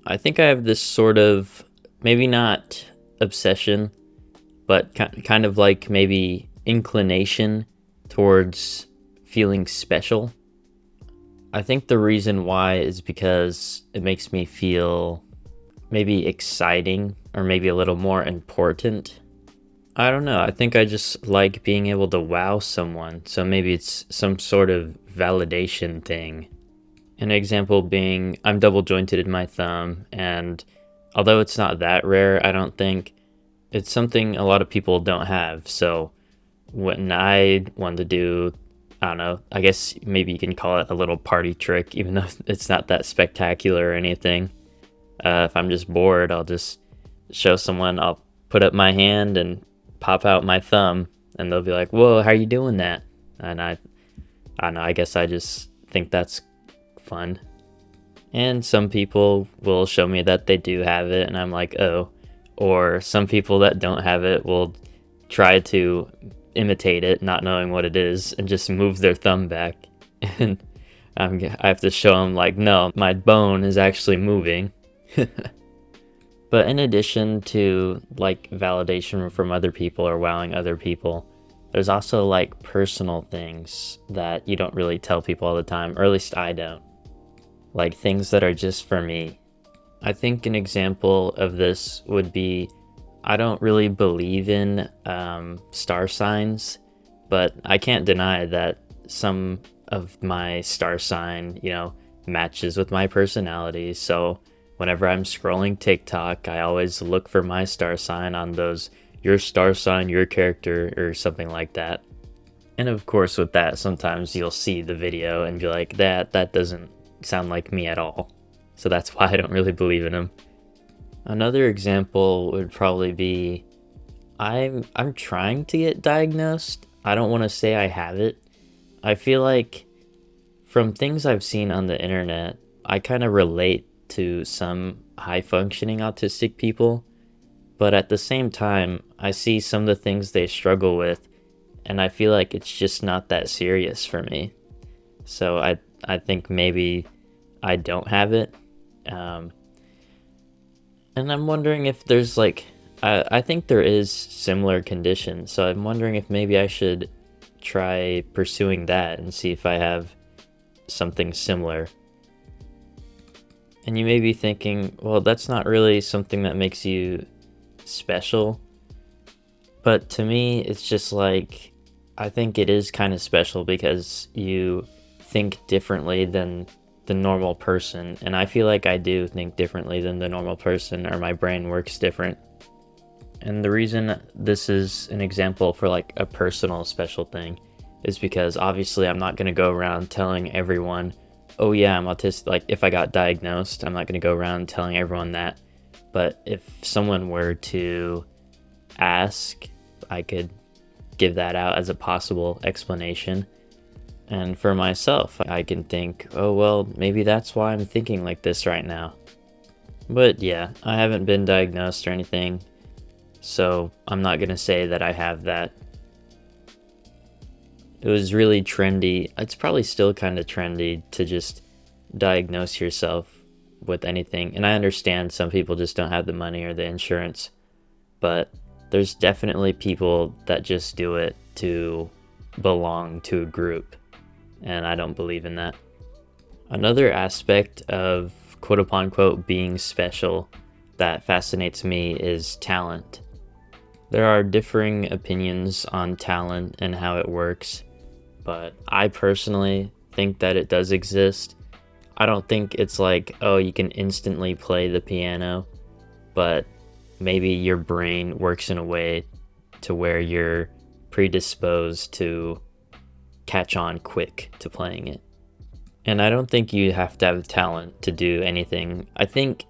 I think I have this sort of, maybe not obsession, but kind of like maybe inclination towards feeling special. I think the reason why is because it makes me feel maybe exciting or maybe a little more important. I don't know. I think I just like being able to wow someone. So maybe it's some sort of validation thing. An example being I'm double jointed in my thumb, and although it's not that rare, I don't think it's something a lot of people don't have. So when I want to do, I don't know, I guess maybe you can call it a little party trick, even though it's not that spectacular or anything. If I'm just bored, I'll just show someone, I'll put up my hand and pop out my thumb, and they'll be like, "Whoa, how are you doing that?" And I don't know, I guess I just think that's fun. And some people will show me that they do have it, and I'm like, oh. Or some people that don't have it will try to imitate it, not knowing what it is, and just move their thumb back. And I have to show them, like, no, my bone is actually moving. But in addition to, like, validation from other people or wowing other people, there's also, like, personal things that you don't really tell people all the time, or at least I don't. Like, things that are just for me. I think an example of this would be I don't really believe in star signs, but I can't deny that some of my star sign, matches with my personality. So whenever I'm scrolling TikTok, I always look for my star sign on those your star sign, your character, or something like that. And of course, with that, sometimes you'll see the video and be like, that doesn't sound like me at all. So that's why I don't really believe in them. Another example would probably be I'm trying to get diagnosed. I don't want to say I have it. I feel like from things I've seen on the internet, I kind of relate to some high functioning autistic people, but at the same time, I see some of the things they struggle with, and I feel like it's just not that serious for me. So I think maybe I don't have it. And I'm wondering if there's like, I think there is similar conditions, so I'm wondering if maybe I should try pursuing that and see if I have something similar. And you may be thinking, well, that's not really something that makes you special. But to me, it's just like, I think it is kind of special because you think differently than the normal person. And I feel like I do think differently than the normal person, or my brain works different. And the reason this is an example for like a personal special thing is because obviously I'm not going to go around telling everyone, oh yeah, I'm autistic. Like if I got diagnosed, I'm not going to go around telling everyone that. But if someone were to ask, I could give that out as a possible explanation. And for myself, I can think, oh well, maybe that's why I'm thinking like this right now. But yeah, I haven't been diagnosed or anything, so I'm not gonna say that I have that. It was really trendy. It's probably still kind of trendy to just diagnose yourself with anything. And I understand some people just don't have the money or the insurance, but there's definitely people that just do it to belong to a group. And I don't believe in that. Another aspect of quote unquote being special that fascinates me is talent. There are differing opinions on talent and how it works, but I personally think that it does exist. I don't think it's like, oh, you can instantly play the piano, but maybe your brain works in a way to where you're predisposed to catch on quick to playing it. And I don't think you have to have talent to do anything. I think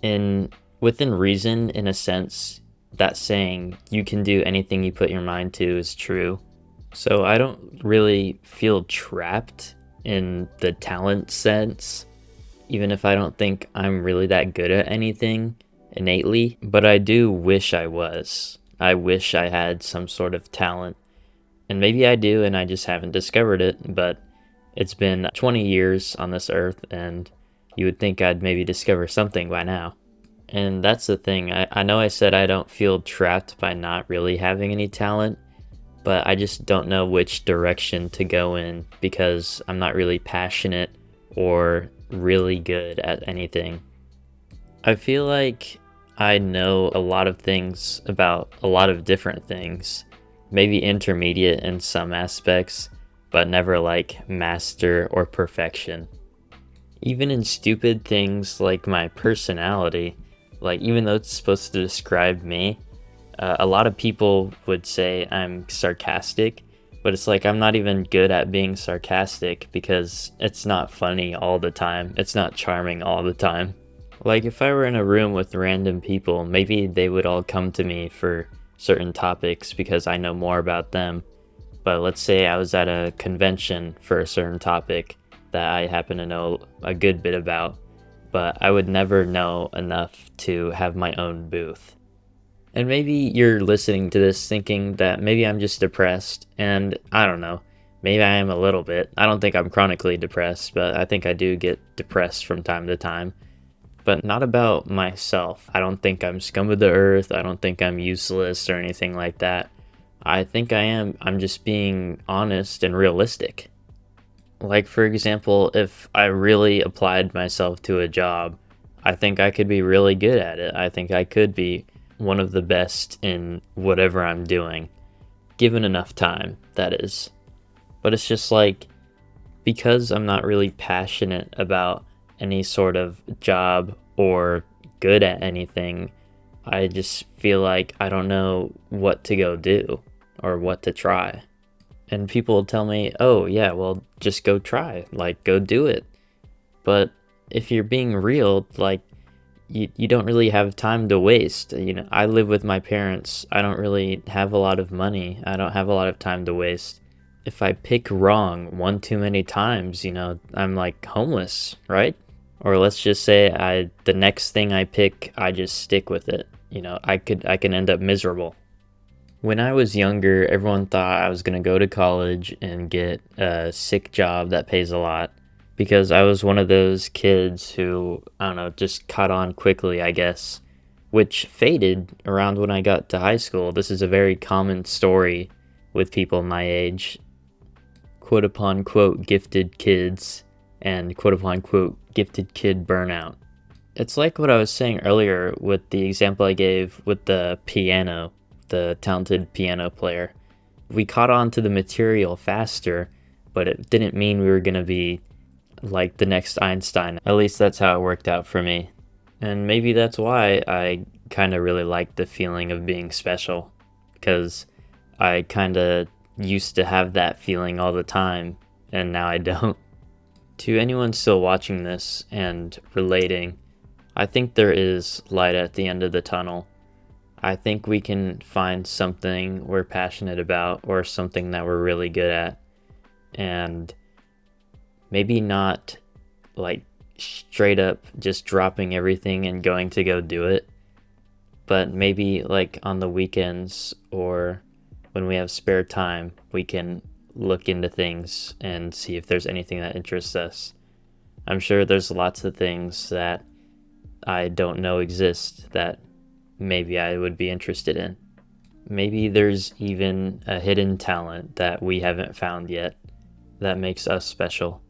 within reason, in a sense, that saying you can do anything you put your mind to is true. So I don't really feel trapped in the talent sense, even if I don't think I'm really that good at anything innately, but I do wish I was. I wish I had some sort of talent. And maybe I do, and I just haven't discovered it, but it's been 20 years on this earth, and You would think I'd maybe discover something by now. And that's the thing. I know I said I don't feel trapped by not really having any talent, but I just don't know which direction to go in because I'm not really passionate or really good at anything. I feel like I know a lot of things about a lot of different things, maybe intermediate in some aspects, but never like master or perfection. Even in stupid things like my personality, like even though it's supposed to describe me, a lot of people would say I'm sarcastic, but it's like I'm not even good at being sarcastic because it's not funny all the time. It's not charming all the time. Like if I were in a room with random people, maybe they would all come to me for certain topics because I know more about them. But let's say I was at a convention for a certain topic that I happen to know a good bit about, but I would never know enough to have my own booth. And maybe you're listening to this thinking that maybe I'm just depressed, and I don't know. Maybe I am a little bit. I don't think I'm chronically depressed, but I think I do get depressed from time to time. But not about myself. I don't think I'm scum of the earth. I don't think I'm useless or anything like that. I think I am. I'm just being honest and realistic. Like, for example, if I really applied myself to a job, I think I could be really good at it. I think I could be one of the best in whatever I'm doing, given enough time, that is. But it's just like, because I'm not really passionate about any sort of job or good at anything, I just feel like I don't know what to go do or what to try. And people will tell me, oh, yeah, well, just go try, like, go do it. But if you're being real, like, you don't really have time to waste. You know, I live with my parents. I don't really have a lot of money. I don't have a lot of time to waste. If I pick wrong one too many times, I'm like homeless, right? Or let's just say the next thing I pick, I just stick with it. I can end up miserable. When I was younger, everyone thought I was going to go to college and get a sick job that pays a lot because I was one of those kids who, I don't know, just caught on quickly, I guess, which faded around when I got to high school. This is a very common story with people my age, quote upon quote gifted kids and quote upon quote gifted kid burnout. It's like what I was saying earlier with the example I gave with the piano, the talented piano player. We caught on to the material faster, but it didn't mean we were going to be like the next Einstein. At least that's how it worked out for me. And maybe that's why I kind of really like the feeling of being special, because I kind of used to have that feeling all the time, and now I don't. To anyone still watching this and relating, I think there is light at the end of the tunnel. I think we can find something we're passionate about or something that we're really good at, and maybe not like straight up just dropping everything and going to go do it, but maybe like on the weekends or when we have spare time, we can look into things and see if there's anything that interests us. I'm sure there's lots of things that I don't know exist that maybe I would be interested in. Maybe there's even a hidden talent that we haven't found yet that makes us special.